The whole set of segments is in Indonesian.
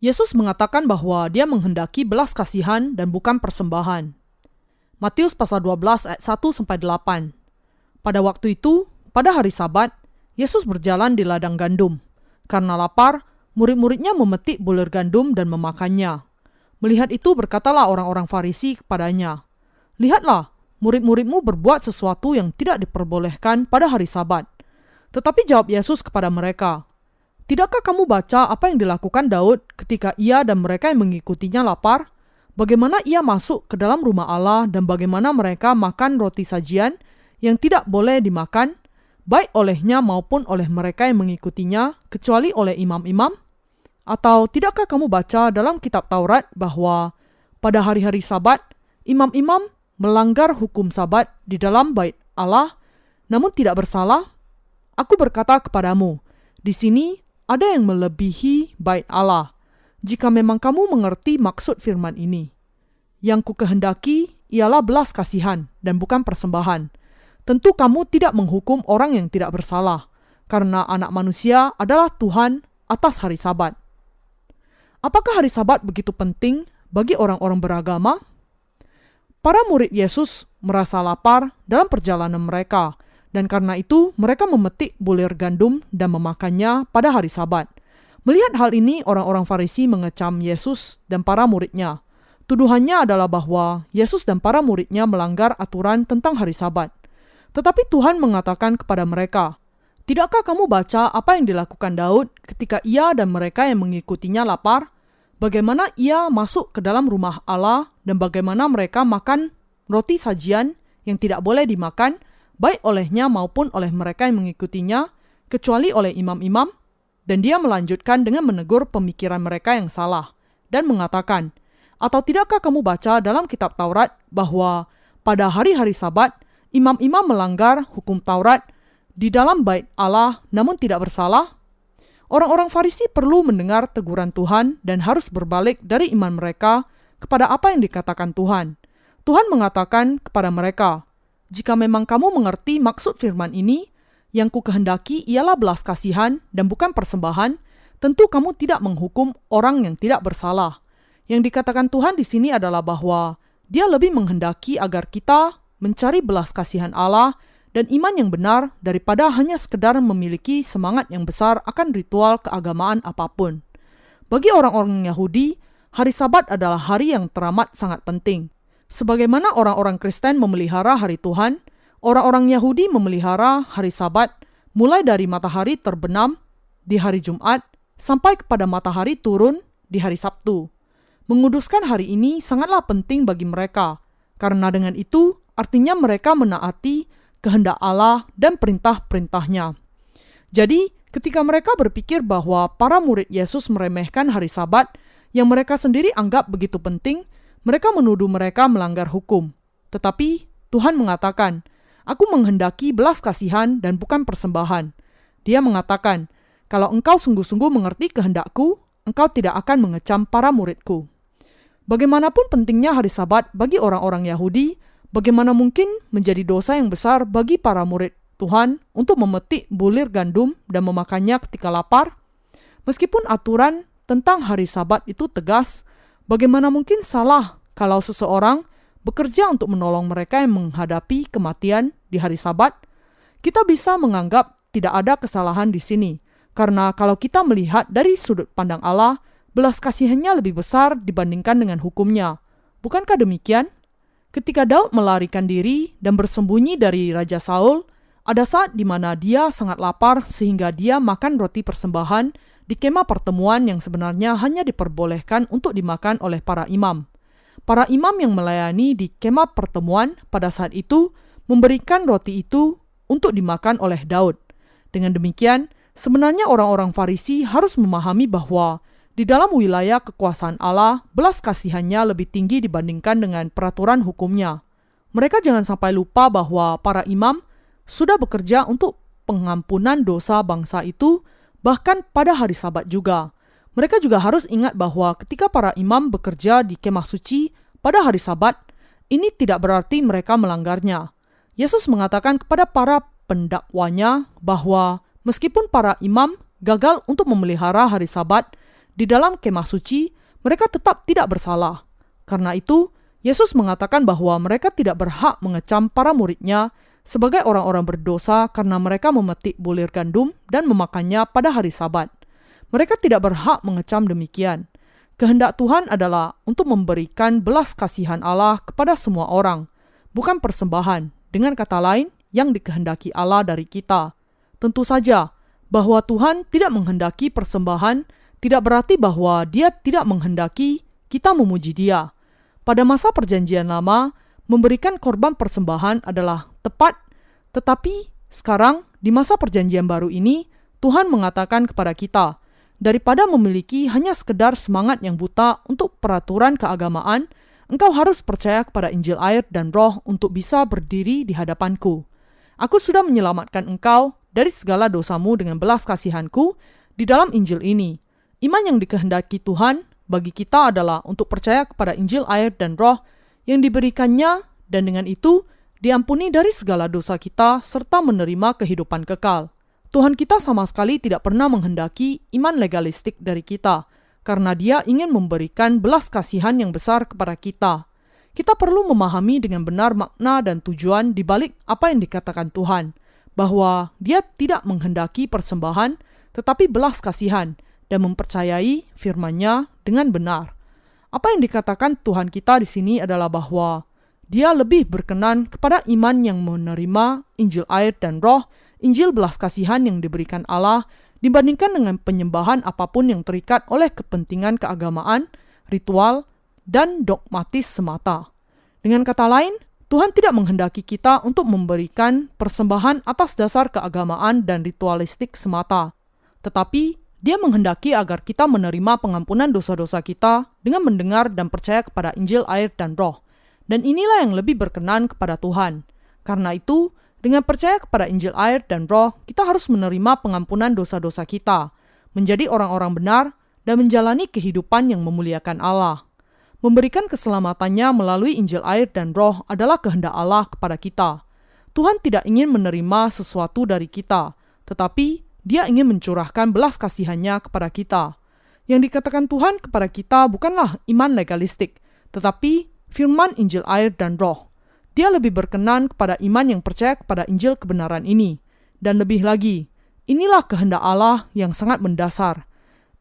Yesus mengatakan bahwa dia menghendaki belas kasihan dan bukan persembahan. Matius pasal 12 ayat 1-8. Pada waktu itu, pada hari Sabat, Yesus berjalan di ladang gandum. Karena lapar, murid-muridnya memetik bulir gandum dan memakannya. Melihat itu berkatalah orang-orang Farisi kepadanya, "Lihatlah, murid-muridmu berbuat sesuatu yang tidak diperbolehkan pada hari Sabat." Tetapi jawab Yesus kepada mereka, "Tidakkah kamu baca apa yang dilakukan Daud ketika ia dan mereka yang mengikutinya lapar? Bagaimana ia masuk ke dalam rumah Allah dan bagaimana mereka makan roti sajian yang tidak boleh dimakan, baik olehnya maupun oleh mereka yang mengikutinya, kecuali oleh imam-imam? Atau tidakkah kamu baca dalam kitab Taurat bahwa pada hari-hari Sabat, imam-imam melanggar hukum Sabat di dalam bait Allah, namun tidak bersalah? Aku berkata kepadamu, di sini ada yang melebihi bait Allah. Jika memang kamu mengerti maksud firman ini, yang ku kehendaki ialah belas kasihan dan bukan persembahan. Tentu kamu tidak menghukum orang yang tidak bersalah, karena anak manusia adalah Tuhan atas hari Sabat." Apakah hari Sabat begitu penting bagi orang-orang beragama? Para murid Yesus merasa lapar dalam perjalanan mereka, dan karena itu mereka memetik bulir gandum dan memakannya pada hari Sabat. Melihat hal ini, orang-orang Farisi mengecam Yesus dan para muridnya. Tuduhannya adalah bahwa Yesus dan para muridnya melanggar aturan tentang hari Sabat. Tetapi Tuhan mengatakan kepada mereka, "Tidakkah kamu baca apa yang dilakukan Daud ketika ia dan mereka yang mengikutinya lapar? Bagaimana ia masuk ke dalam rumah Allah dan bagaimana mereka makan roti sajian yang tidak boleh dimakan, baik olehnya maupun oleh mereka yang mengikutinya, kecuali oleh imam-imam?" Dan dia melanjutkan dengan menegur pemikiran mereka yang salah dan mengatakan, "Atau tidakkah kamu baca dalam kitab Taurat bahwa pada hari-hari Sabat, imam-imam melanggar hukum Taurat di dalam bait Allah namun tidak bersalah?" Orang-orang Farisi perlu mendengar teguran Tuhan dan harus berbalik dari iman mereka kepada apa yang dikatakan Tuhan. Tuhan mengatakan kepada mereka, "Jika memang kamu mengerti maksud firman ini, yang ku kehendaki ialah belas kasihan dan bukan persembahan, tentu kamu tidak menghukum orang yang tidak bersalah." Yang dikatakan Tuhan di sini adalah bahwa Dia lebih menghendaki agar kita mencari belas kasihan Allah dan iman yang benar daripada hanya sekedar memiliki semangat yang besar akan ritual keagamaan apapun. Bagi orang-orang Yahudi, hari Sabat adalah hari yang teramat sangat penting. Sebagaimana orang-orang Kristen memelihara hari Tuhan, orang-orang Yahudi memelihara hari Sabat mulai dari matahari terbenam di hari Jumat sampai kepada matahari turun di hari Sabtu. Menguduskan hari ini sangatlah penting bagi mereka, karena dengan itu artinya mereka menaati kehendak Allah dan perintah-perintahnya. Jadi, ketika mereka berpikir bahwa para murid Yesus meremehkan hari Sabat yang mereka sendiri anggap begitu penting, mereka menuduh mereka melanggar hukum. Tetapi Tuhan mengatakan, "Aku menghendaki belas kasihan dan bukan persembahan." Dia mengatakan, "Kalau engkau sungguh-sungguh mengerti kehendakku, engkau tidak akan mengecam para muridku." Bagaimanapun pentingnya hari Sabat bagi orang-orang Yahudi, bagaimana mungkin menjadi dosa yang besar bagi para murid Tuhan untuk memetik bulir gandum dan memakannya ketika lapar? Meskipun aturan tentang hari Sabat itu tegas, bagaimana mungkin salah kalau seseorang bekerja untuk menolong mereka yang menghadapi kematian di hari Sabat? Kita bisa menganggap tidak ada kesalahan di sini, karena kalau kita melihat dari sudut pandang Allah, belas kasihannya lebih besar dibandingkan dengan hukumnya. Bukankah demikian? Ketika Daud melarikan diri dan bersembunyi dari Raja Saul, ada saat di mana dia sangat lapar sehingga dia makan roti persembahan di kemah pertemuan yang sebenarnya hanya diperbolehkan untuk dimakan oleh para imam. Para imam yang melayani di kemah pertemuan pada saat itu memberikan roti itu untuk dimakan oleh Daud. Dengan demikian, sebenarnya orang-orang Farisi harus memahami bahwa di dalam wilayah kekuasaan Allah, belas kasihannya lebih tinggi dibandingkan dengan peraturan hukumnya. Mereka jangan sampai lupa bahwa para imam sudah bekerja untuk pengampunan dosa bangsa itu, bahkan pada hari Sabat juga. Mereka juga harus ingat bahwa ketika para imam bekerja di kemah suci pada hari Sabat, ini tidak berarti mereka melanggarnya. Yesus mengatakan kepada para pendakwanya bahwa meskipun para imam gagal untuk memelihara hari Sabat, di dalam kemah suci, mereka tetap tidak bersalah. Karena itu, Yesus mengatakan bahwa mereka tidak berhak mengecam para murid-Nya sebagai orang-orang berdosa karena mereka memetik bulir gandum dan memakannya pada hari Sabat. Mereka tidak berhak mengecam demikian. Kehendak Tuhan adalah untuk memberikan belas kasihan Allah kepada semua orang, bukan persembahan, dengan kata lain, yang dikehendaki Allah dari kita. Tentu saja, bahwa Tuhan tidak menghendaki persembahan tidak berarti bahwa Dia tidak menghendaki kita memuji Dia. Pada masa Perjanjian Lama, memberikan korban persembahan adalah tepat, tetapi sekarang di masa Perjanjian Baru ini, Tuhan mengatakan kepada kita, daripada memiliki hanya sekedar semangat yang buta untuk peraturan keagamaan, engkau harus percaya kepada Injil air dan Roh untuk bisa berdiri di hadapanku. Aku sudah menyelamatkan engkau dari segala dosamu dengan belas kasihanku di dalam Injil ini. Iman yang dikehendaki Tuhan bagi kita adalah untuk percaya kepada Injil air dan Roh yang diberikannya, dan dengan itu diampuni dari segala dosa kita serta menerima kehidupan kekal. Tuhan kita sama sekali tidak pernah menghendaki iman legalistik dari kita, karena Dia ingin memberikan belas kasihan yang besar kepada kita. Kita perlu memahami dengan benar makna dan tujuan di balik apa yang dikatakan Tuhan, bahwa Dia tidak menghendaki persembahan, tetapi belas kasihan, dan mempercayai firman-Nya dengan benar. Apa yang dikatakan Tuhan kita di sini adalah bahwa Dia lebih berkenan kepada iman yang menerima Injil air dan Roh, Injil belas kasihan yang diberikan Allah, dibandingkan dengan penyembahan apapun yang terikat oleh kepentingan keagamaan, ritual, dan dogmatis semata. Dengan kata lain, Tuhan tidak menghendaki kita untuk memberikan persembahan atas dasar keagamaan dan ritualistik semata, tetapi Dia menghendaki agar kita menerima pengampunan dosa-dosa kita dengan mendengar dan percaya kepada Injil air dan Roh. Dan inilah yang lebih berkenan kepada Tuhan. Karena itu, dengan percaya kepada Injil air dan Roh, kita harus menerima pengampunan dosa-dosa kita, menjadi orang-orang benar, dan menjalani kehidupan yang memuliakan Allah. Memberikan keselamatannya melalui Injil air dan Roh adalah kehendak Allah kepada kita. Tuhan tidak ingin menerima sesuatu dari kita, tetapi Dia ingin mencurahkan belas kasihannya kepada kita. Yang dikatakan Tuhan kepada kita bukanlah iman legalistik, tetapi firman Injil air dan Roh. Dia lebih berkenan kepada iman yang percaya kepada Injil kebenaran ini. Dan lebih lagi, inilah kehendak Allah yang sangat mendasar.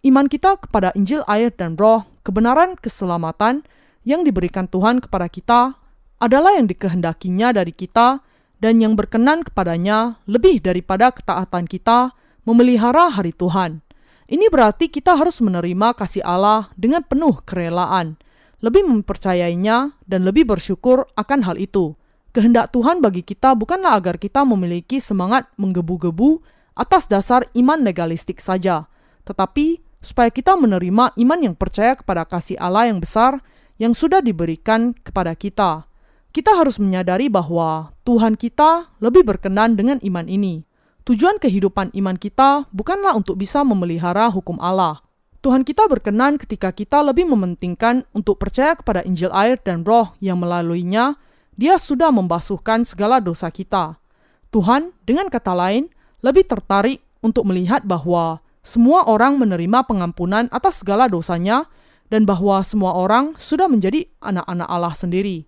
Iman kita kepada Injil air dan Roh, kebenaran keselamatan yang diberikan Tuhan kepada kita, adalah yang dikehendakinya dari kita, dan yang berkenan kepadanya lebih daripada ketaatan kita memelihara hari Tuhan. Ini berarti kita harus menerima kasih Allah dengan penuh kerelaan, lebih mempercayainya dan lebih bersyukur akan hal itu. Kehendak Tuhan bagi kita bukanlah agar kita memiliki semangat menggebu-gebu atas dasar iman legalistik saja, tetapi supaya kita menerima iman yang percaya kepada kasih Allah yang besar yang sudah diberikan kepada kita. Kita harus menyadari bahwa Tuhan kita lebih berkenan dengan iman ini. Tujuan kehidupan iman kita bukanlah untuk bisa memelihara hukum Allah. Tuhan kita berkenan ketika kita lebih mementingkan untuk percaya kepada Injil air dan Roh yang melaluinya, Dia sudah membasuhkan segala dosa kita. Tuhan, dengan kata lain, lebih tertarik untuk melihat bahwa semua orang menerima pengampunan atas segala dosanya dan bahwa semua orang sudah menjadi anak-anak Allah sendiri.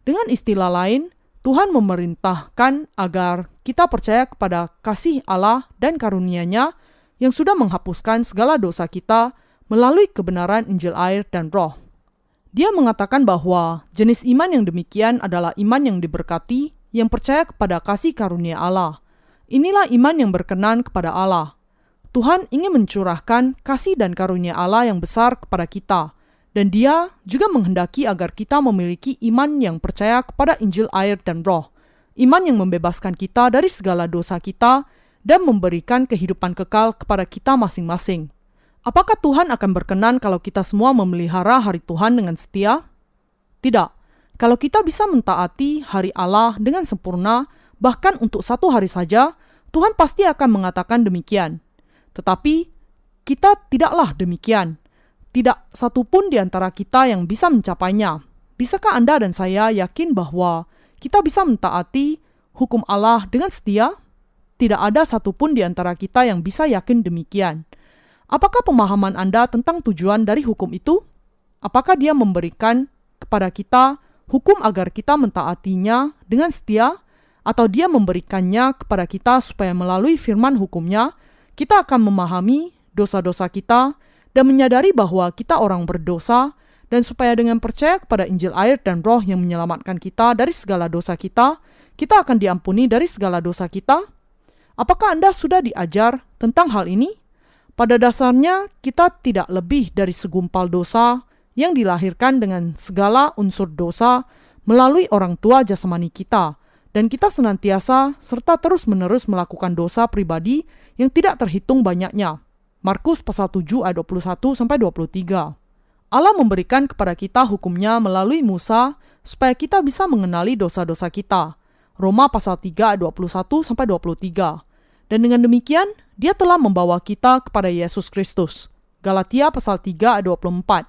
Dengan istilah lain, Tuhan memerintahkan agar kita percaya kepada kasih Allah dan karunia-Nya yang sudah menghapuskan segala dosa kita melalui kebenaran Injil air dan Roh. Dia mengatakan bahwa jenis iman yang demikian adalah iman yang diberkati, yang percaya kepada kasih karunia Allah. Inilah iman yang berkenan kepada Allah. Tuhan ingin mencurahkan kasih dan karunia Allah yang besar kepada kita, dan Dia juga menghendaki agar kita memiliki iman yang percaya kepada Injil air dan Roh, iman yang membebaskan kita dari segala dosa kita dan memberikan kehidupan kekal kepada kita masing-masing. Apakah Tuhan akan berkenan kalau kita semua memelihara hari Tuhan dengan setia? Tidak. Kalau kita bisa mentaati hari Allah dengan sempurna, bahkan untuk satu hari saja, Tuhan pasti akan mengatakan demikian. Tetapi kita tidaklah demikian. Tidak satu pun di antara kita yang bisa mencapainya. Bisakah Anda dan saya yakin bahwa kita bisa mentaati hukum Allah dengan setia? Tidak ada satu pun di antara kita yang bisa yakin demikian. Apakah pemahaman Anda tentang tujuan dari hukum itu? Apakah dia memberikan kepada kita hukum agar kita mentaatinya dengan setia, atau dia memberikannya kepada kita supaya melalui firman hukumnya, kita akan memahami dosa-dosa kita dan menyadari bahwa kita orang berdosa, dan supaya dengan percaya kepada Injil air dan Roh yang menyelamatkan kita dari segala dosa kita, kita akan diampuni dari segala dosa kita? Apakah Anda sudah diajar tentang hal ini? Pada dasarnya, kita tidak lebih dari segumpal dosa yang dilahirkan dengan segala unsur dosa melalui orang tua jasmani kita, dan kita senantiasa serta terus-menerus melakukan dosa pribadi yang tidak terhitung banyaknya. Markus pasal 7 ayat 21-23. Allah memberikan kepada kita hukumnya melalui Musa supaya kita bisa mengenali dosa-dosa kita. Roma pasal 3 ayat 21-23. Dan dengan demikian, dia telah membawa kita kepada Yesus Kristus. Galatia pasal 3 ayat 24.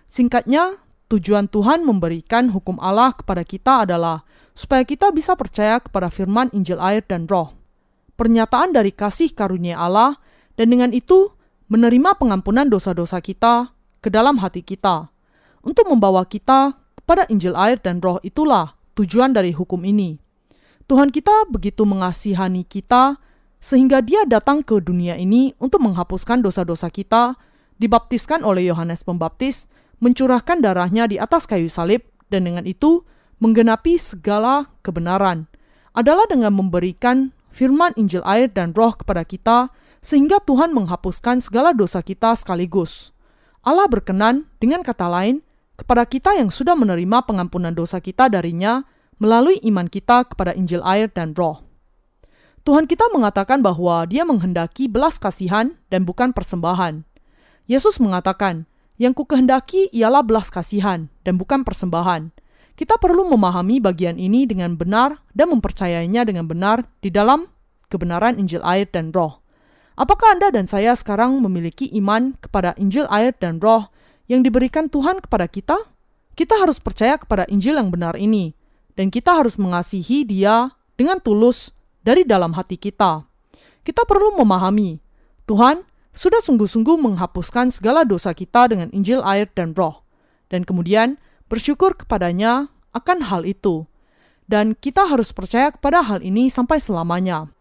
Singkatnya, tujuan Tuhan memberikan hukum Allah kepada kita adalah supaya kita bisa percaya kepada firman Injil air dan Roh. Pernyataan dari kasih karunia Allah, dan dengan itu menerima pengampunan dosa-dosa kita ke dalam hati kita. Untuk membawa kita kepada Injil air dan Roh itulah tujuan dari hukum ini. Tuhan kita begitu mengasihani kita sehingga dia datang ke dunia ini untuk menghapuskan dosa-dosa kita, dibaptiskan oleh Yohanes Pembaptis, mencurahkan darahnya di atas kayu salib, dan dengan itu menggenapi segala kebenaran. Adalah dengan memberikan firman Injil air dan Roh kepada kita, sehingga Tuhan menghapuskan segala dosa kita sekaligus. Allah berkenan, dengan kata lain, kepada kita yang sudah menerima pengampunan dosa kita darinya melalui iman kita kepada Injil air dan Roh. Tuhan kita mengatakan bahwa dia menghendaki belas kasihan dan bukan persembahan. Yesus mengatakan, yang kukehendaki ialah belas kasihan dan bukan persembahan. Kita perlu memahami bagian ini dengan benar dan mempercayainya dengan benar di dalam kebenaran Injil air dan Roh. Apakah Anda dan saya sekarang memiliki iman kepada Injil air dan Roh yang diberikan Tuhan kepada kita? Kita harus percaya kepada Injil yang benar ini, dan kita harus mengasihi Dia dengan tulus dari dalam hati kita. Kita perlu memahami, Tuhan sudah sungguh-sungguh menghapuskan segala dosa kita dengan Injil air dan Roh, dan kemudian bersyukur kepadanya akan hal itu. Dan kita harus percaya kepada hal ini sampai selamanya.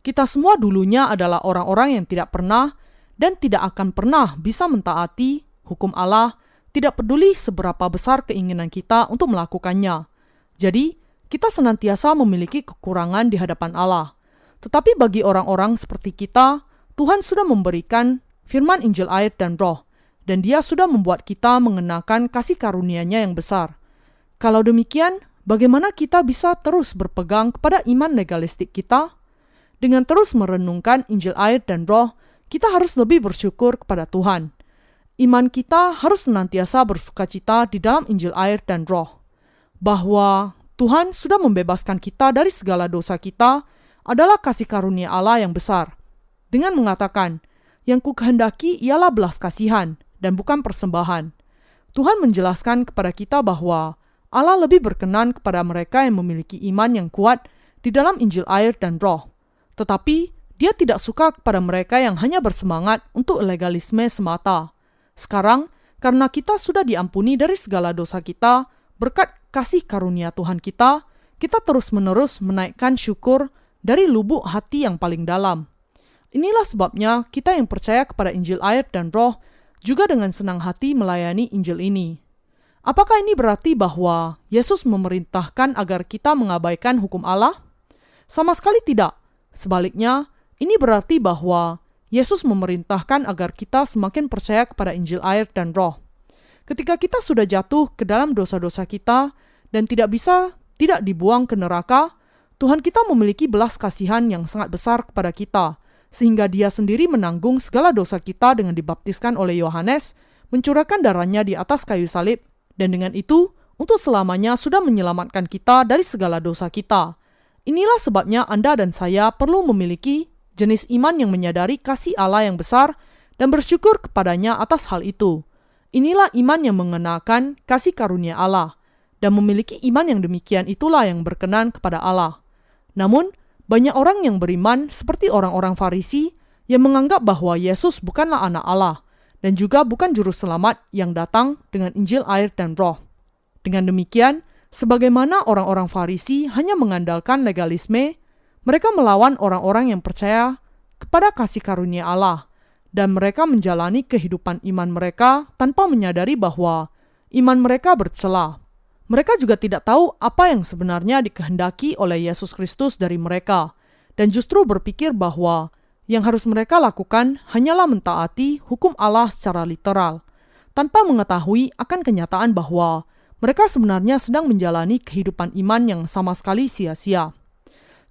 Kita semua dulunya adalah orang-orang yang tidak pernah dan tidak akan pernah bisa mentaati hukum Allah, tidak peduli seberapa besar keinginan kita untuk melakukannya. Jadi, kita senantiasa memiliki kekurangan di hadapan Allah. Tetapi bagi orang-orang seperti kita, Tuhan sudah memberikan firman Injil air dan Roh, dan Dia sudah membuat kita mengenakan kasih karunia-Nya yang besar. Kalau demikian, bagaimana kita bisa terus berpegang kepada iman legalistik kita? Dengan terus merenungkan Injil air dan Roh, kita harus lebih bersyukur kepada Tuhan. Iman kita harus senantiasa bersukacita di dalam Injil air dan Roh. Bahwa Tuhan sudah membebaskan kita dari segala dosa kita adalah kasih karunia Allah yang besar. Dengan mengatakan, yang kukehendaki ialah belas kasihan dan bukan persembahan. Tuhan menjelaskan kepada kita bahwa Allah lebih berkenan kepada mereka yang memiliki iman yang kuat di dalam Injil air dan Roh. Tetapi Dia tidak suka kepada mereka yang hanya bersemangat untuk legalisme semata. Sekarang, karena kita sudah diampuni dari segala dosa kita, berkat kasih karunia Tuhan kita terus-menerus menaikkan syukur dari lubuk hati yang paling dalam. Inilah sebabnya kita yang percaya kepada Injil air dan Roh juga dengan senang hati melayani Injil ini. Apakah ini berarti bahwa Yesus memerintahkan agar kita mengabaikan hukum Allah? Sama sekali tidak. Sebaliknya, ini berarti bahwa Yesus memerintahkan agar kita semakin percaya kepada Injil air dan Roh. Ketika kita sudah jatuh ke dalam dosa-dosa kita dan tidak dibuang ke neraka, Tuhan kita memiliki belas kasihan yang sangat besar kepada kita, sehingga Dia sendiri menanggung segala dosa kita dengan dibaptiskan oleh Yohanes, mencurahkan darahnya di atas kayu salib, dan dengan itu, untuk selamanya sudah menyelamatkan kita dari segala dosa kita. Inilah sebabnya Anda dan saya perlu memiliki jenis iman yang menyadari kasih Allah yang besar dan bersyukur kepadanya atas hal itu. Inilah iman yang mengenakan kasih karunia Allah, dan memiliki iman yang demikian itulah yang berkenan kepada Allah. Namun, banyak orang yang beriman seperti orang-orang Farisi yang menganggap bahwa Yesus bukanlah anak Allah dan juga bukan juru selamat yang datang dengan Injil, air, dan Roh. Dengan demikian, sebagaimana orang-orang Farisi hanya mengandalkan legalisme, mereka melawan orang-orang yang percaya kepada kasih karunia Allah, dan mereka menjalani kehidupan iman mereka tanpa menyadari bahwa iman mereka bercela. Mereka juga tidak tahu apa yang sebenarnya dikehendaki oleh Yesus Kristus dari mereka, dan justru berpikir bahwa yang harus mereka lakukan hanyalah mentaati hukum Allah secara literal, tanpa mengetahui akan kenyataan bahwa mereka sebenarnya sedang menjalani kehidupan iman yang sama sekali sia-sia.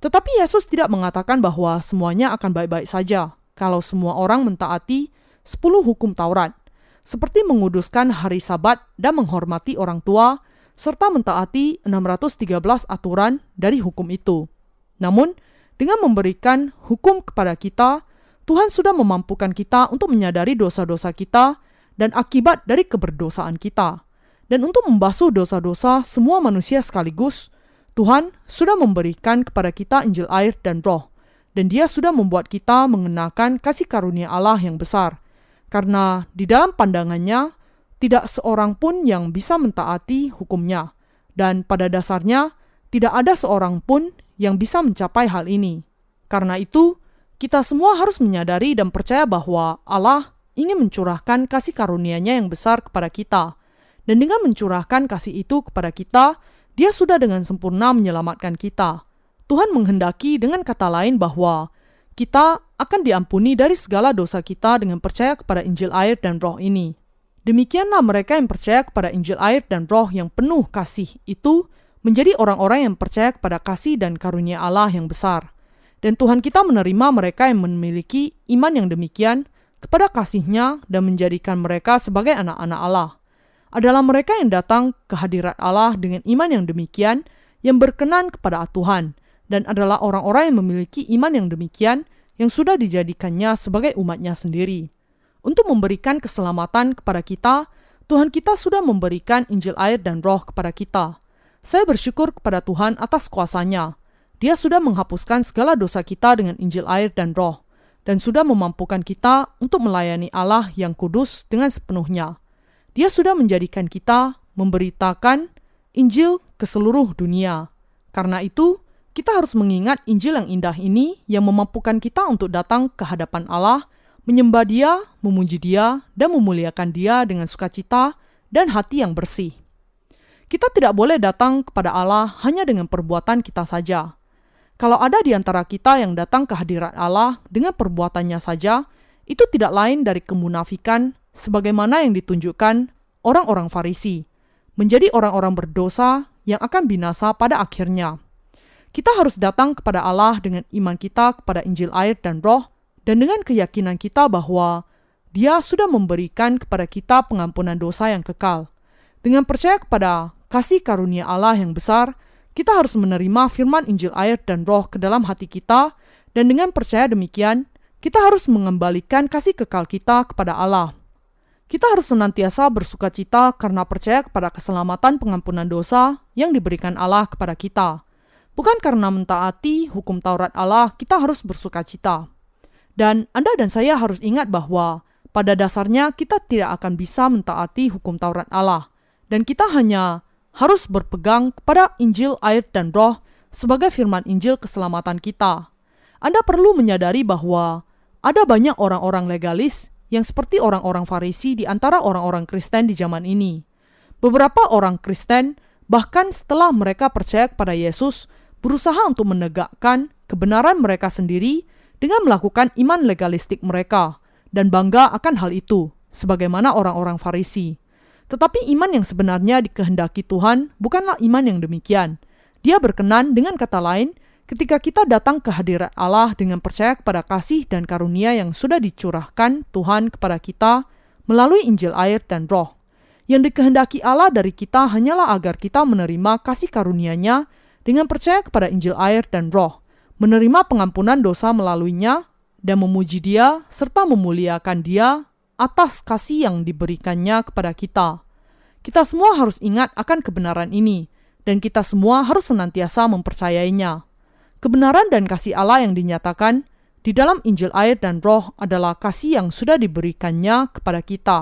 Tetapi Yesus tidak mengatakan bahwa semuanya akan baik-baik saja kalau semua orang mentaati 10 hukum Taurat, seperti menguduskan hari Sabat dan menghormati orang tua, serta mentaati 613 aturan dari hukum itu. Namun, dengan memberikan hukum kepada kita, Tuhan sudah memampukan kita untuk menyadari dosa-dosa kita dan akibat dari keberdosaan kita. Dan untuk membasuh dosa-dosa semua manusia sekaligus, Tuhan sudah memberikan kepada kita Injil, air, dan Roh. Dan Dia sudah membuat kita mengenakan kasih karunia Allah yang besar. Karena di dalam pandangannya, tidak seorang pun yang bisa mentaati hukumnya. Dan pada dasarnya, tidak ada seorang pun yang bisa mencapai hal ini. Karena itu, kita semua harus menyadari dan percaya bahwa Allah ingin mencurahkan kasih karunia-Nya yang besar kepada kita. Dan dengan mencurahkan kasih itu kepada kita, Dia sudah dengan sempurna menyelamatkan kita. Tuhan menghendaki dengan kata lain bahwa kita akan diampuni dari segala dosa kita dengan percaya kepada Injil, air, dan Roh ini. Demikianlah mereka yang percaya kepada Injil, air, dan Roh yang penuh kasih itu menjadi orang-orang yang percaya kepada kasih dan karunia Allah yang besar. Dan Tuhan kita menerima mereka yang memiliki iman yang demikian kepada kasih-Nya dan menjadikan mereka sebagai anak-anak Allah. Adalah mereka yang datang ke hadirat Allah dengan iman yang demikian, yang berkenan kepada Tuhan, dan adalah orang-orang yang memiliki iman yang demikian, yang sudah dijadikannya sebagai umat-Nya sendiri. Untuk memberikan keselamatan kepada kita, Tuhan kita sudah memberikan Injil, air, dan Roh kepada kita. Saya bersyukur kepada Tuhan atas kuasa-Nya. Dia sudah menghapuskan segala dosa kita dengan Injil, air, dan Roh, dan sudah memampukan kita untuk melayani Allah yang kudus dengan sepenuhnya. Dia sudah menjadikan kita memberitakan Injil ke seluruh dunia. Karena itu, kita harus mengingat Injil yang indah ini yang memampukan kita untuk datang ke hadapan Allah, menyembah Dia, memuji Dia, dan memuliakan Dia dengan sukacita dan hati yang bersih. Kita tidak boleh datang kepada Allah hanya dengan perbuatan kita saja. Kalau ada di antara kita yang datang ke hadirat Allah dengan perbuatannya saja, itu tidak lain dari kemunafikan sebagaimana yang ditunjukkan orang-orang Farisi, menjadi orang-orang berdosa yang akan binasa pada akhirnya. Kita harus datang kepada Allah dengan iman kita kepada Injil, air, dan Roh, dan dengan keyakinan kita bahwa Dia sudah memberikan kepada kita pengampunan dosa yang kekal. Dengan percaya kepada kasih karunia Allah yang besar, kita harus menerima firman Injil, air, dan Roh ke dalam hati kita, dan dengan percaya demikian, kita harus mengembalikan kasih kekal kita kepada Allah. Kita harus senantiasa bersukacita karena percaya kepada keselamatan pengampunan dosa yang diberikan Allah kepada kita. Bukan karena mentaati hukum Taurat Allah, kita harus bersukacita. Dan Anda dan saya harus ingat bahwa pada dasarnya kita tidak akan bisa mentaati hukum Taurat Allah. Dan kita hanya harus berpegang kepada Injil, air, dan Roh sebagai firman Injil keselamatan kita. Anda perlu menyadari bahwa ada banyak orang-orang legalis yang seperti orang-orang Farisi di antara orang-orang Kristen di zaman ini. Beberapa orang Kristen, bahkan setelah mereka percaya kepada Yesus, berusaha untuk menegakkan kebenaran mereka sendiri dengan melakukan iman legalistik mereka, dan bangga akan hal itu, sebagaimana orang-orang Farisi. Tetapi iman yang sebenarnya dikehendaki Tuhan bukanlah iman yang demikian. Dia berkenan, dengan kata lain, ketika kita datang ke hadirat Allah dengan percaya kepada kasih dan karunia yang sudah dicurahkan Tuhan kepada kita melalui Injil, air, dan Roh. Yang dikehendaki Allah dari kita hanyalah agar kita menerima kasih karunia-Nya dengan percaya kepada Injil, air, dan Roh, menerima pengampunan dosa melaluinya, dan memuji Dia serta memuliakan Dia atas kasih yang diberikannya kepada kita. Kita semua harus ingat akan kebenaran ini, dan kita semua harus senantiasa mempercayainya. Kebenaran dan kasih Allah yang dinyatakan di dalam Injil air dan roh adalah kasih yang sudah diberikannya kepada kita.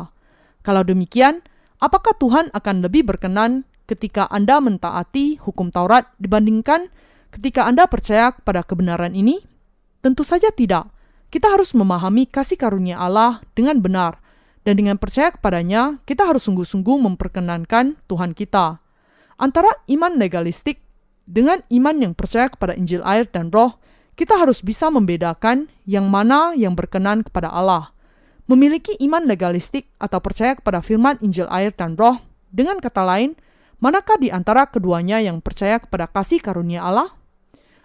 Kalau demikian, apakah Tuhan akan lebih berkenan ketika Anda mentaati hukum Taurat dibandingkan ketika Anda percaya kepada kebenaran ini? Tentu saja tidak. Kita harus memahami kasih karunia Allah dengan benar, dan dengan percaya kepadanya, kita harus sungguh-sungguh memperkenankan Tuhan kita. Antara iman legalistik dengan iman yang percaya kepada Injil air dan roh, kita harus bisa membedakan yang mana yang berkenan kepada Allah. Memiliki iman legalistik atau percaya kepada firman Injil air dan roh, dengan kata lain, manakah di antara keduanya yang percaya kepada kasih karunia Allah?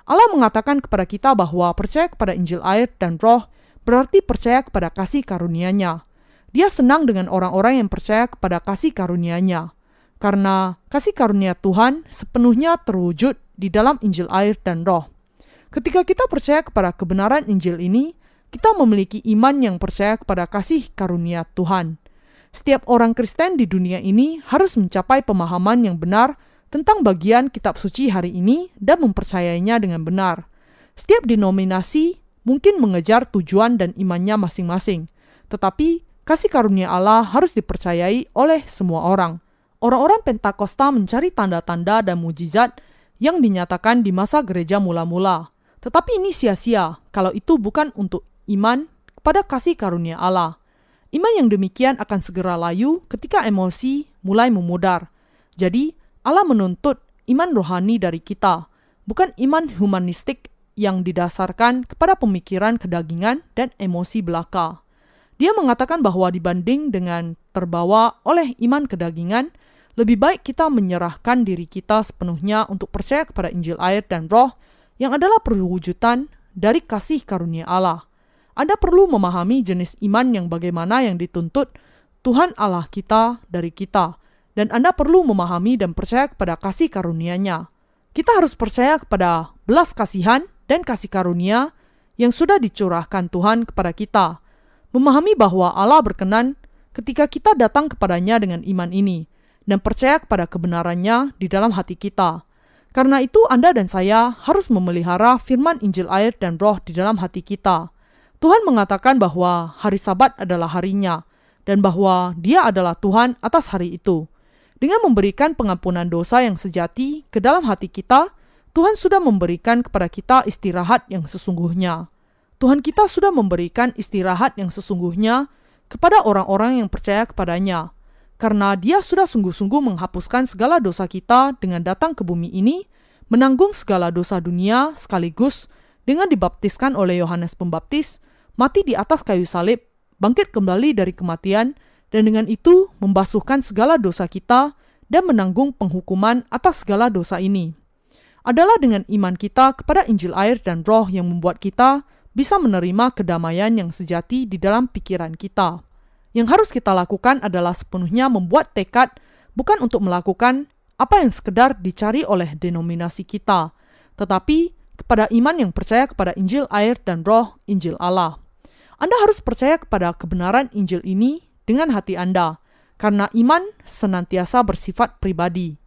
Allah mengatakan kepada kita bahwa percaya kepada Injil air dan roh berarti percaya kepada kasih karunia-Nya. Dia senang dengan orang-orang yang percaya kepada kasih karunia-Nya, karena kasih karunia Tuhan sepenuhnya terwujud di dalam Injil air dan roh. Ketika kita percaya kepada kebenaran Injil ini, kita memiliki iman yang percaya kepada kasih karunia Tuhan. Setiap orang Kristen di dunia ini harus mencapai pemahaman yang benar tentang bagian kitab suci hari ini dan mempercayainya dengan benar. Setiap denominasi mungkin mengejar tujuan dan imannya masing-masing, tetapi kasih karunia Allah harus dipercayai oleh semua orang. Orang-orang Pentakosta mencari tanda-tanda dan mujizat yang dinyatakan di masa gereja mula-mula. Tetapi ini sia-sia kalau itu bukan untuk iman kepada kasih karunia Allah. Iman yang demikian akan segera layu ketika emosi mulai memudar. Jadi, Allah menuntut iman rohani dari kita, bukan iman humanistik yang didasarkan kepada pemikiran kedagingan dan emosi belaka. Dia mengatakan bahwa dibanding dengan terbawa oleh iman kedagingan, lebih baik kita menyerahkan diri kita sepenuhnya untuk percaya kepada Injil air dan roh, yang adalah perwujudan dari kasih karunia Allah. Anda perlu memahami jenis iman yang bagaimana yang dituntut Tuhan Allah kita dari kita, dan Anda perlu memahami dan percaya kepada kasih karunia-Nya. Kita harus percaya kepada belas kasihan dan kasih karunia yang sudah dicurahkan Tuhan kepada kita. Memahami bahwa Allah berkenan ketika kita datang kepadanya dengan iman ini, dan percaya kepada kebenarannya di dalam hati kita. Karena itu Anda dan saya harus memelihara firman Injil air dan roh di dalam hati kita. Tuhan mengatakan bahwa hari Sabat adalah harinya, dan bahwa Dia adalah Tuhan atas hari itu. Dengan memberikan pengampunan dosa yang sejati ke dalam hati kita, Tuhan sudah memberikan kepada kita istirahat yang sesungguhnya. Tuhan kita sudah memberikan istirahat yang sesungguhnya kepada orang-orang yang percaya kepadanya. Karena Dia sudah sungguh-sungguh menghapuskan segala dosa kita dengan datang ke bumi ini, menanggung segala dosa dunia sekaligus dengan dibaptiskan oleh Yohanes Pembaptis, mati di atas kayu salib, bangkit kembali dari kematian, dan dengan itu membasuhkan segala dosa kita dan menanggung penghukuman atas segala dosa ini. Adalah dengan iman kita kepada Injil air dan roh yang membuat kita bisa menerima kedamaian yang sejati di dalam pikiran kita. Yang harus kita lakukan adalah sepenuhnya membuat tekad bukan untuk melakukan apa yang sekedar dicari oleh denominasi kita, tetapi kepada iman yang percaya kepada Injil air dan roh, Injil Allah. Anda harus percaya kepada kebenaran Injil ini dengan hati Anda, karena iman senantiasa bersifat pribadi.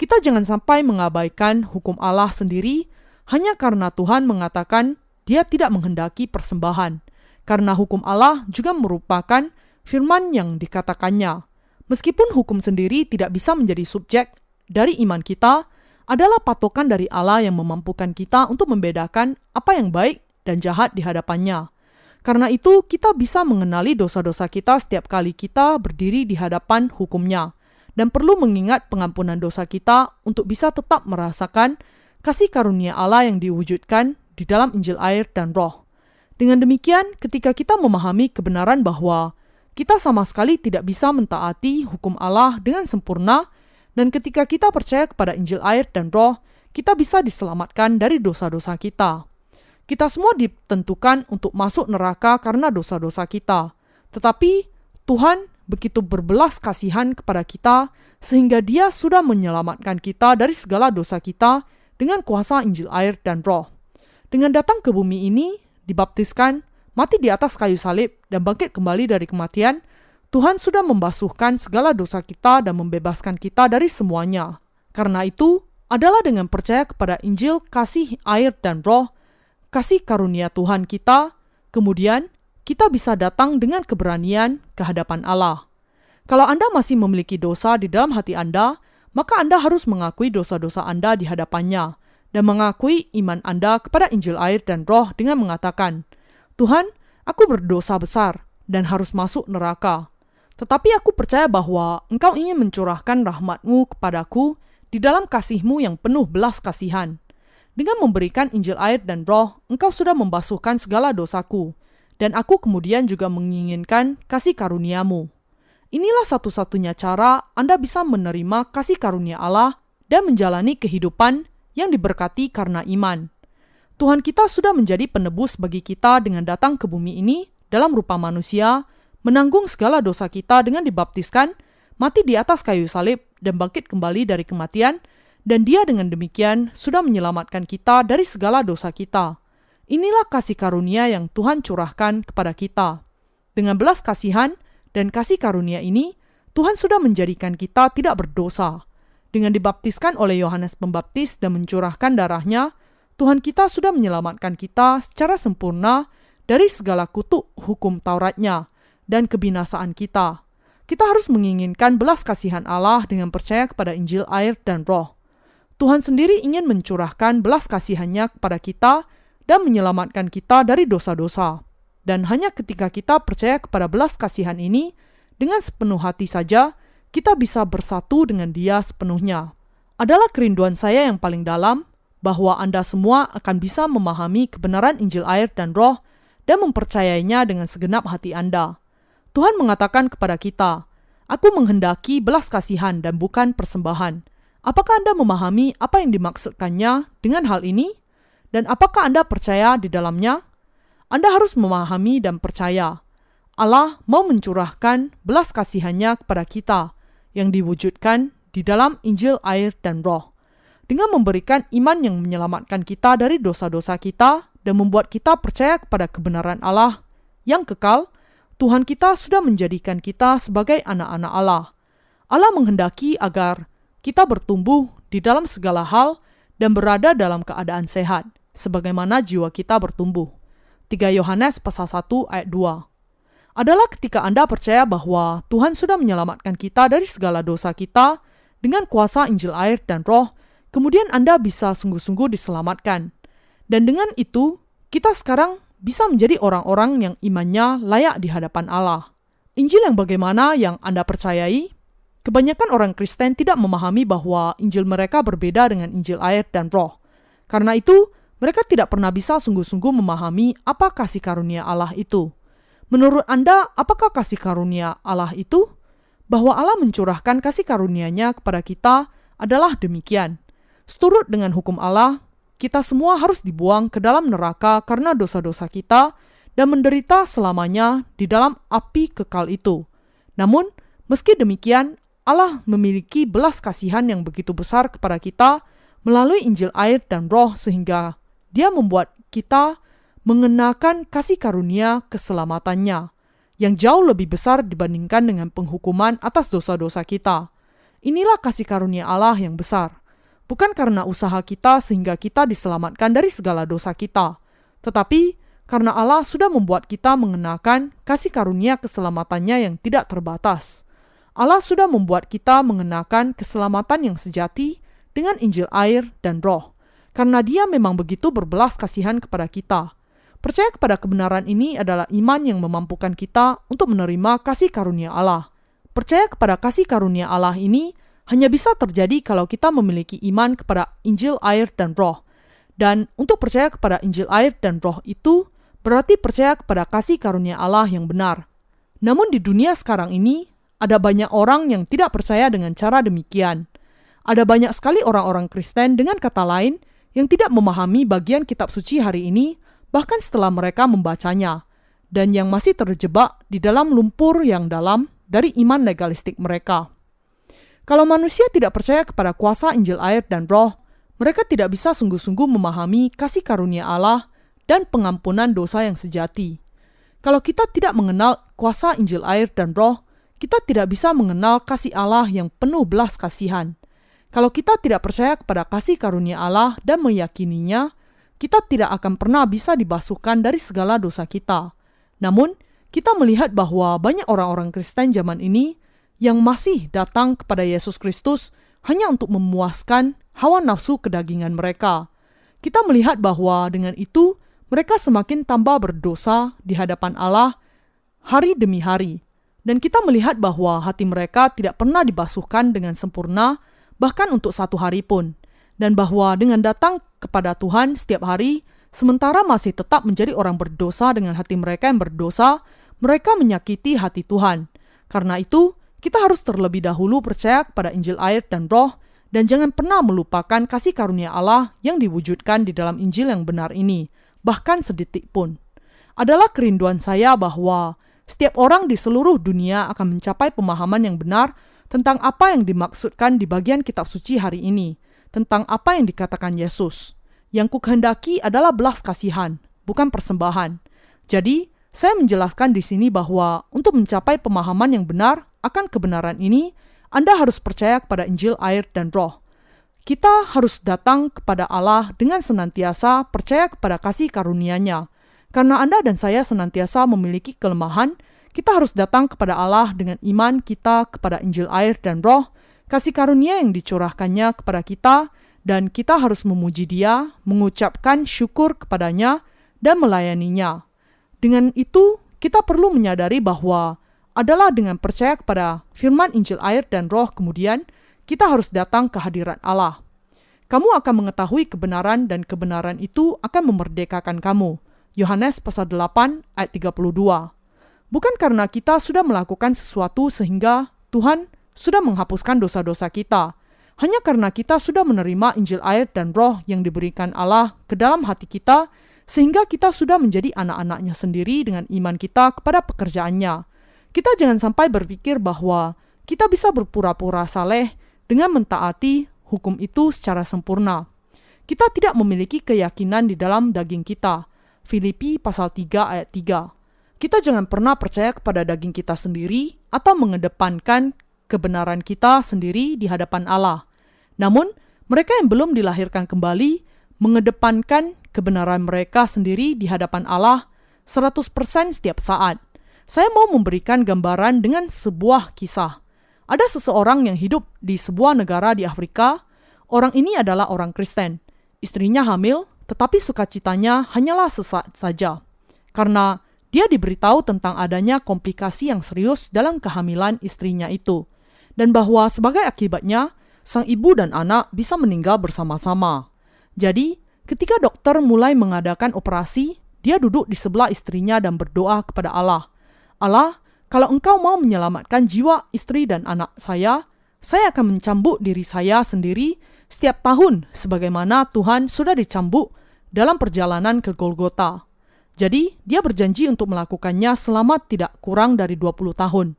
Kita jangan sampai mengabaikan hukum Allah sendiri hanya karena Tuhan mengatakan Dia tidak menghendaki persembahan, karena hukum Allah juga merupakan firman yang dikatakannya. Meskipun hukum sendiri tidak bisa menjadi subjek dari iman kita, adalah patokan dari Allah yang memampukan kita untuk membedakan apa yang baik dan jahat di hadapannya. Karena itu, kita bisa mengenali dosa-dosa kita setiap kali kita berdiri di hadapan hukum-Nya, dan perlu mengingat pengampunan dosa kita untuk bisa tetap merasakan kasih karunia Allah yang diwujudkan di dalam Injil air dan roh. Dengan demikian, ketika kita memahami kebenaran bahwa kita sama sekali tidak bisa mentaati hukum Allah dengan sempurna, dan ketika kita percaya kepada Injil air dan roh, kita bisa diselamatkan dari dosa-dosa kita. Kita semua ditentukan untuk masuk neraka karena dosa-dosa kita. Tetapi Tuhan begitu berbelas kasihan kepada kita, sehingga Dia sudah menyelamatkan kita dari segala dosa kita dengan kuasa Injil air dan roh. Dengan datang ke bumi ini, dibaptiskan, mati di atas kayu salib, dan bangkit kembali dari kematian, Tuhan sudah membasuhkan segala dosa kita dan membebaskan kita dari semuanya. Karena itu, adalah dengan percaya kepada Injil kasih air dan roh, kasih karunia Tuhan kita, kemudian kita bisa datang dengan keberanian ke hadapan Allah. Kalau Anda masih memiliki dosa di dalam hati Anda, maka Anda harus mengakui dosa-dosa Anda di hadapannya dan mengakui iman Anda kepada Injil air dan Roh dengan mengatakan, Tuhan, aku berdosa besar dan harus masuk neraka. Tetapi aku percaya bahwa Engkau ingin mencurahkan rahmat-Mu kepadaku di dalam kasih-Mu yang penuh belas kasihan. Dengan memberikan Injil air dan Roh, Engkau sudah membasuhkan segala dosaku, dan aku kemudian juga menginginkan kasih karunia-Mu. Inilah satu-satunya cara Anda bisa menerima kasih karunia Allah dan menjalani kehidupan yang diberkati karena iman. Tuhan kita sudah menjadi penebus bagi kita dengan datang ke bumi ini dalam rupa manusia, menanggung segala dosa kita dengan dibaptiskan, mati di atas kayu salib, dan bangkit kembali dari kematian, dan Dia dengan demikian sudah menyelamatkan kita dari segala dosa kita. Inilah kasih karunia yang Tuhan curahkan kepada kita. Dengan belas kasihan dan kasih karunia ini, Tuhan sudah menjadikan kita tidak berdosa. Dengan dibaptiskan oleh Yohanes Pembaptis dan mencurahkan darahnya, Tuhan kita sudah menyelamatkan kita secara sempurna dari segala kutuk hukum Tauratnya dan kebinasaan kita. Kita harus menginginkan belas kasihan Allah dengan percaya kepada Injil air dan Roh. Tuhan sendiri ingin mencurahkan belas kasihan-Nya kepada kita dan menyelamatkan kita dari dosa-dosa. Dan hanya ketika kita percaya kepada belas kasihan ini, dengan sepenuh hati saja, kita bisa bersatu dengan Dia sepenuhnya. Adalah kerinduan saya yang paling dalam, bahwa Anda semua akan bisa memahami kebenaran Injil air dan Roh dan mempercayainya dengan segenap hati Anda. Tuhan mengatakan kepada kita, Aku menghendaki belas kasihan dan bukan persembahan. Apakah Anda memahami apa yang dimaksudkannya dengan hal ini? Dan apakah Anda percaya di dalamnya? Anda harus memahami dan percaya. Allah mau mencurahkan belas kasihan-Nya kepada kita yang diwujudkan di dalam Injil air dan Roh. Dengan memberikan iman yang menyelamatkan kita dari dosa-dosa kita dan membuat kita percaya kepada kebenaran Allah yang kekal, Tuhan kita sudah menjadikan kita sebagai anak-anak Allah. Allah menghendaki agar kita bertumbuh di dalam segala hal dan berada dalam keadaan sehat, sebagaimana jiwa kita bertumbuh. 3 Yohanes pasal 1 ayat 2. Adalah ketika Anda percaya bahwa Tuhan sudah menyelamatkan kita dari segala dosa kita dengan kuasa Injil air dan Roh, kemudian Anda bisa sungguh-sungguh diselamatkan. Dan dengan itu, kita sekarang bisa menjadi orang-orang yang imannya layak di hadapan Allah. Injil yang bagaimana yang Anda percayai? Kebanyakan orang Kristen tidak memahami bahwa Injil mereka berbeda dengan Injil air dan Roh. Karena itu, mereka tidak pernah bisa sungguh-sungguh memahami apa kasih karunia Allah itu. Menurut Anda, apakah kasih karunia Allah itu? Bahwa Allah mencurahkan kasih karunia-Nya kepada kita adalah demikian. Seturut dengan hukum Allah, kita semua harus dibuang ke dalam neraka karena dosa-dosa kita dan menderita selamanya di dalam api kekal itu. Namun, meski demikian, Allah memiliki belas kasihan yang begitu besar kepada kita melalui Injil air dan Roh sehingga Dia membuat kita mengenakan kasih karunia keselamatannya yang jauh lebih besar dibandingkan dengan penghukuman atas dosa-dosa kita. Inilah kasih karunia Allah yang besar. Bukan karena usaha kita sehingga kita diselamatkan dari segala dosa kita, tetapi karena Allah sudah membuat kita mengenakan kasih karunia keselamatannya yang tidak terbatas. Allah sudah membuat kita mengenakan keselamatan yang sejati dengan Injil air dan Roh, karena Dia memang begitu berbelas kasihan kepada kita. Percaya kepada kebenaran ini adalah iman yang memampukan kita untuk menerima kasih karunia Allah. Percaya kepada kasih karunia Allah ini hanya bisa terjadi kalau kita memiliki iman kepada Injil air dan Roh. Dan untuk percaya kepada Injil air dan Roh itu berarti percaya kepada kasih karunia Allah yang benar. Namun di dunia sekarang ini, ada banyak orang yang tidak percaya dengan cara demikian. Ada banyak sekali orang-orang Kristen dengan kata lain yang tidak memahami bagian kitab suci hari ini, bahkan setelah mereka membacanya, dan yang masih terjebak di dalam lumpur yang dalam dari iman legalistik mereka. Kalau manusia tidak percaya kepada kuasa Injil air dan Roh, mereka tidak bisa sungguh-sungguh memahami kasih karunia Allah dan pengampunan dosa yang sejati. Kalau kita tidak mengenal kuasa Injil air dan Roh, kita tidak bisa mengenal kasih Allah yang penuh belas kasihan. Kalau kita tidak percaya kepada kasih karunia Allah dan meyakininya, kita tidak akan pernah bisa dibasuhkan dari segala dosa kita. Namun, kita melihat bahwa banyak orang-orang Kristen zaman ini yang masih datang kepada Yesus Kristus hanya untuk memuaskan hawa nafsu kedagingan mereka. Kita melihat bahwa dengan itu mereka semakin tambah berdosa di hadapan Allah hari demi hari. Dan kita melihat bahwa hati mereka tidak pernah dibasuhkan dengan sempurna, bahkan untuk 1 hari pun. Dan bahwa dengan datang kepada Tuhan setiap hari, sementara masih tetap menjadi orang berdosa dengan hati mereka yang berdosa, mereka menyakiti hati Tuhan. Karena itu, kita harus terlebih dahulu percaya kepada Injil air dan roh, dan jangan pernah melupakan kasih karunia Allah yang diwujudkan di dalam Injil yang benar ini, bahkan sedetik pun. Adalah kerinduan saya bahwa setiap orang di seluruh dunia akan mencapai pemahaman yang benar tentang apa yang dimaksudkan di bagian kitab suci hari ini, tentang apa yang dikatakan Yesus. Yang kukehendaki adalah belas kasihan, bukan persembahan. Jadi, saya menjelaskan di sini bahwa untuk mencapai pemahaman yang benar akan kebenaran ini, Anda harus percaya kepada Injil air dan roh. Kita harus datang kepada Allah dengan senantiasa percaya kepada kasih karunia-Nya. Karena Anda dan saya senantiasa memiliki kelemahan, kita harus datang kepada Allah dengan iman kita kepada Injil air dan roh, kasih karunia yang dicurahkannya kepada kita, dan kita harus memuji Dia, mengucapkan syukur kepadanya, dan melayaninya. Dengan itu, kita perlu menyadari bahwa adalah dengan percaya kepada firman Injil air dan roh kemudian, kita harus datang ke hadirat Allah. Kamu akan mengetahui kebenaran dan kebenaran itu akan memerdekakan kamu. Yohanes pasal 8 ayat 32. Bukan karena kita sudah melakukan sesuatu sehingga Tuhan sudah menghapuskan dosa-dosa kita. Hanya karena kita sudah menerima Injil air dan roh yang diberikan Allah ke dalam hati kita, sehingga kita sudah menjadi anak-anaknya sendiri dengan iman kita kepada pekerjaannya. Kita jangan sampai berpikir bahwa kita bisa berpura-pura saleh dengan mentaati hukum itu secara sempurna. Kita tidak memiliki keyakinan di dalam daging kita. Filipi pasal 3 ayat 3. Kita jangan pernah percaya kepada daging kita sendiri atau mengedepankan kebenaran kita sendiri di hadapan Allah. Namun, mereka yang belum dilahirkan kembali mengedepankan kebenaran mereka sendiri di hadapan Allah 100% setiap saat. Saya mau memberikan gambaran dengan sebuah kisah. Ada seseorang yang hidup di sebuah negara di Afrika. Orang ini adalah orang Kristen. Istrinya hamil, tetapi sukacitanya hanyalah sesaat saja. Karena dia diberitahu tentang adanya komplikasi yang serius dalam kehamilan istrinya itu. Dan bahwa sebagai akibatnya, sang ibu dan anak bisa meninggal bersama-sama. Jadi, ketika dokter mulai mengadakan operasi, dia duduk di sebelah istrinya dan berdoa kepada Allah. Allah, kalau Engkau mau menyelamatkan jiwa istri dan anak saya akan mencambuk diri saya sendiri setiap tahun sebagaimana Tuhan sudah dicambuk dalam perjalanan ke Golgota. Jadi, dia berjanji untuk melakukannya selama tidak kurang dari 20 tahun.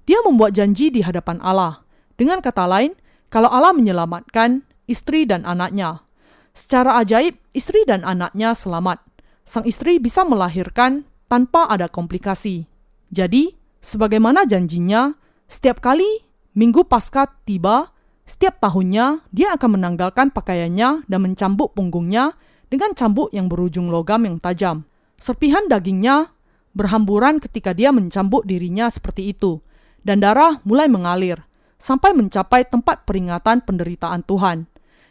Dia membuat janji di hadapan Allah. Dengan kata lain, kalau Allah menyelamatkan istri dan anaknya. Secara ajaib, istri dan anaknya selamat. Sang istri bisa melahirkan tanpa ada komplikasi. Jadi, sebagaimana janjinya, setiap kali Minggu Paskah tiba, setiap tahunnya dia akan menanggalkan pakaiannya dan mencambuk punggungnya dengan cambuk yang berujung logam yang tajam. Serpihan dagingnya berhamburan ketika dia mencambuk dirinya seperti itu, dan darah mulai mengalir, sampai mencapai tempat peringatan penderitaan Tuhan.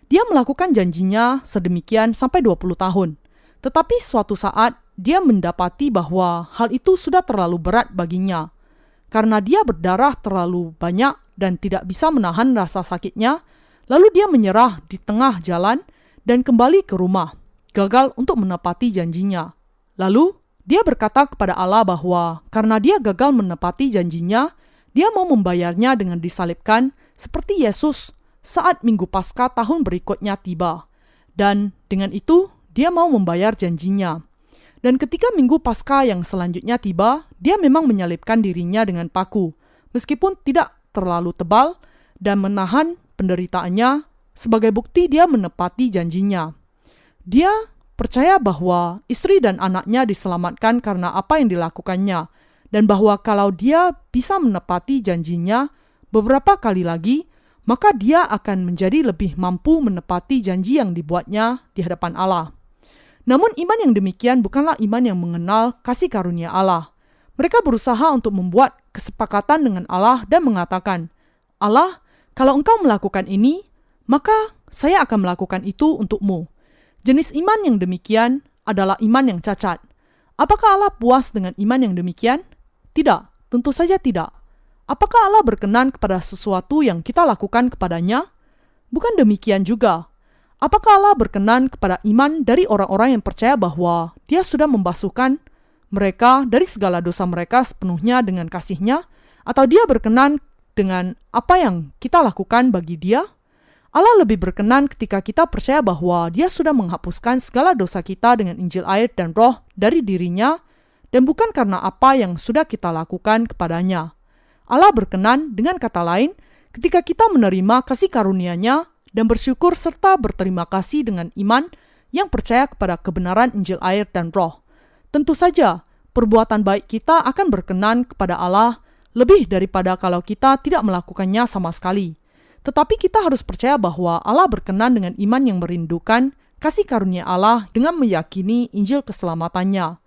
Dia melakukan janjinya sedemikian sampai 20 tahun. Tetapi suatu saat, dia mendapati bahwa hal itu sudah terlalu berat baginya. Karena dia berdarah terlalu banyak dan tidak bisa menahan rasa sakitnya, lalu dia menyerah di tengah jalan dan kembali ke rumah, gagal untuk menepati janjinya. Lalu, dia berkata kepada Allah bahwa karena dia gagal menepati janjinya, dia mau membayarnya dengan disalibkan seperti Yesus saat Minggu Paskah tahun berikutnya tiba. Dan dengan itu, dia mau membayar janjinya. Dan ketika Minggu Paskah yang selanjutnya tiba, dia memang menyalibkan dirinya dengan paku, meskipun tidak terlalu tebal, dan menahan penderitaannya sebagai bukti dia menepati janjinya. Dia percaya bahwa istri dan anaknya diselamatkan karena apa yang dilakukannya, dan bahwa kalau dia bisa menepati janjinya beberapa kali lagi, maka dia akan menjadi lebih mampu menepati janji yang dibuatnya di hadapan Allah. Namun iman yang demikian bukanlah iman yang mengenal kasih karunia Allah. Mereka berusaha untuk membuat kesepakatan dengan Allah dan mengatakan, Allah, kalau engkau melakukan ini, maka saya akan melakukan itu untukmu. Jenis iman yang demikian adalah iman yang cacat. Apakah Allah puas dengan iman yang demikian? Tidak, tentu saja tidak. Apakah Allah berkenan kepada sesuatu yang kita lakukan kepadanya? Bukan demikian juga. Apakah Allah berkenan kepada iman dari orang-orang yang percaya bahwa Dia sudah membasuhkan mereka dari segala dosa mereka sepenuhnya dengan kasih-Nya? Atau Dia berkenan dengan apa yang kita lakukan bagi Dia? Allah lebih berkenan ketika kita percaya bahwa Dia sudah menghapuskan segala dosa kita dengan Injil air dan Roh dari diri-Nya, dan bukan karena apa yang sudah kita lakukan kepadanya. Allah berkenan, dengan kata lain, ketika kita menerima kasih karunia-Nya dan bersyukur serta berterima kasih dengan iman yang percaya kepada kebenaran Injil air dan Roh. Tentu saja, perbuatan baik kita akan berkenan kepada Allah lebih daripada kalau kita tidak melakukannya sama sekali. Tetapi kita harus percaya bahwa Allah berkenan dengan iman yang merindukan kasih karunia Allah dengan meyakini Injil keselamatannya.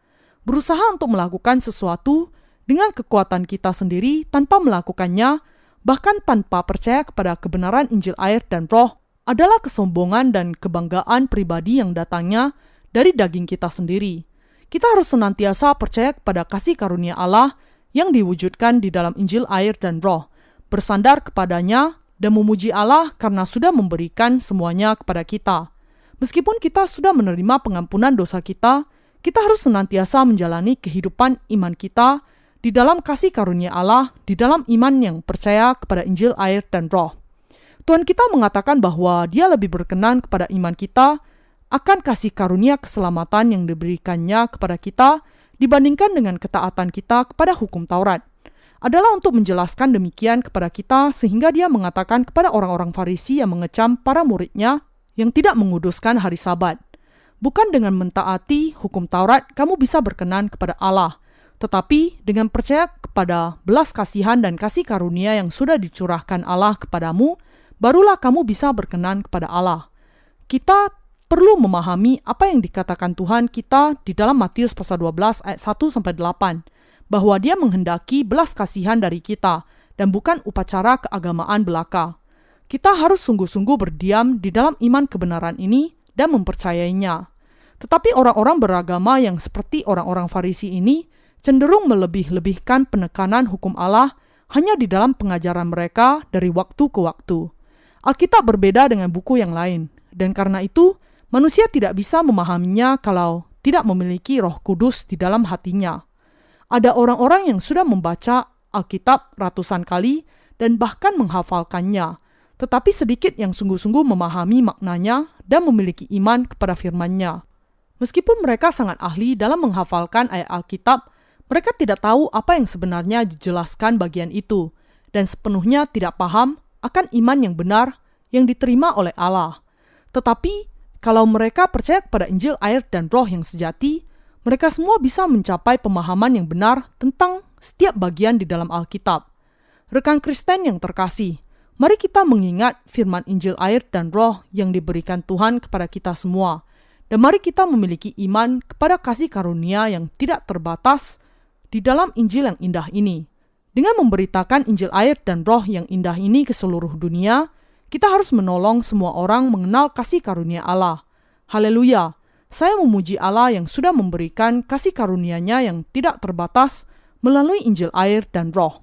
Berusaha untuk melakukan sesuatu dengan kekuatan kita sendiri tanpa melakukannya, bahkan tanpa percaya kepada kebenaran Injil air dan Roh, adalah kesombongan dan kebanggaan pribadi yang datangnya dari daging kita sendiri. Kita harus senantiasa percaya kepada kasih karunia Allah yang diwujudkan di dalam Injil air dan Roh, bersandar kepadanya dan memuji Allah karena sudah memberikan semuanya kepada kita. Meskipun kita sudah menerima pengampunan dosa kita harus senantiasa menjalani kehidupan iman kita di dalam kasih karunia Allah, di dalam iman yang percaya kepada Injil air dan Roh. Tuhan kita mengatakan bahwa Dia lebih berkenan kepada iman kita akan kasih karunia keselamatan yang diberikannya kepada kita dibandingkan dengan ketaatan kita kepada hukum Taurat. Adalah untuk menjelaskan demikian kepada kita sehingga Dia mengatakan kepada orang-orang Farisi yang mengecam para murid-Nya yang tidak menguduskan hari Sabat. Bukan dengan mentaati hukum Taurat kamu bisa berkenan kepada Allah, tetapi dengan percaya kepada belas kasihan dan kasih karunia yang sudah dicurahkan Allah kepadamu, barulah kamu bisa berkenan kepada Allah. Kita perlu memahami apa yang dikatakan Tuhan kita di dalam Matius pasal 12 ayat 1-8, bahwa Dia menghendaki belas kasihan dari kita dan bukan upacara keagamaan belaka. Kita harus sungguh-sungguh berdiam di dalam iman kebenaran ini dan mempercayainya. Tetapi orang-orang beragama yang seperti orang-orang Farisi ini cenderung melebih-lebihkan penekanan hukum Allah hanya di dalam pengajaran mereka dari waktu ke waktu. Alkitab berbeda dengan buku yang lain, dan karena itu manusia tidak bisa memahaminya kalau tidak memiliki Roh Kudus di dalam hatinya. Ada orang-orang yang sudah membaca Alkitab ratusan kali dan bahkan menghafalkannya, tetapi sedikit yang sungguh-sungguh memahami maknanya dan memiliki iman kepada firman-Nya. Meskipun mereka sangat ahli dalam menghafalkan ayat Alkitab, mereka tidak tahu apa yang sebenarnya dijelaskan bagian itu, dan sepenuhnya tidak paham akan iman yang benar yang diterima oleh Allah. Tetapi, kalau mereka percaya kepada Injil air dan Roh yang sejati, mereka semua bisa mencapai pemahaman yang benar tentang setiap bagian di dalam Alkitab. Rekan Kristen yang terkasih, mari kita mengingat firman Injil air dan Roh yang diberikan Tuhan kepada kita semua, dan mari kita memiliki iman kepada kasih karunia yang tidak terbatas di dalam Injil yang indah ini. Dengan memberitakan Injil air dan Roh yang indah ini ke seluruh dunia, kita harus menolong semua orang mengenal kasih karunia Allah. Haleluya! Saya memuji Allah yang sudah memberikan kasih karunia-Nya yang tidak terbatas melalui Injil air dan Roh.